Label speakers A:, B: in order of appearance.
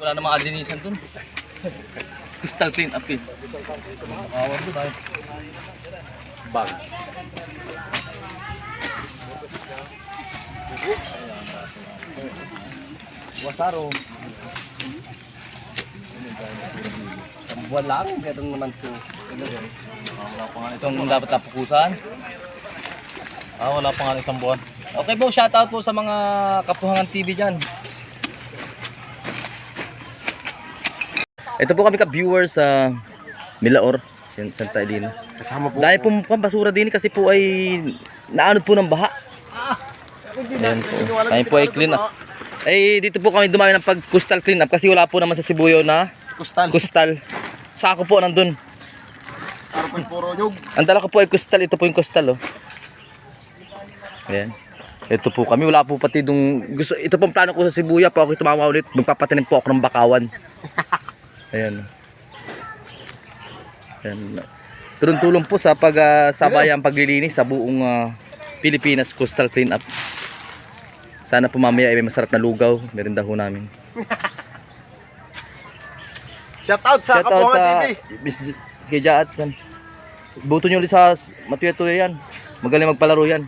A: Wala namang alinisan dun. Crystal clean up eh. Makawag doon tayo. Bag. Wasaro. Buwan lang, ito naman po. Wala pa nga itong dapat napukusan. Wala pa nga isang buwan. Okay po, shoutout po sa mga Kapuhangan TV dyan. Ito po kami ka-viewers sa Milaor, Santa Elena.
B: Kasama po.
A: Dahil po mukhang basura din kasi po ay naanod po ng baha. Ayan po. Kami po ay clean up. Eh dito po kami dumami ng pag-coastal clean up kasi wala po naman sa Sibuyaw na coastal. Sako po nandun.
B: Araw po puro nyug.
A: Ang dala ko po ay coastal. Ito po yung coastal oh. Ayan. Ito po kami. Wala po pati dung gusto. Ito pong plano ko sa Sibuya. Po ako tumama ulit. Magpapatanim po ako ng bakawan. Ayan. Ayan. Tulong-tulong po sa sabayang paglilinis sa buong Pilipinas coastal clean up. Sana po mamaya ay may masarap na lugaw. Merinda ho namin.
B: Shoutout sa Kapuhangan TV.
A: Miss Kejaat yan. Buto nyo ulit sa matuya-tuya yan. Magaling magpalaro yan.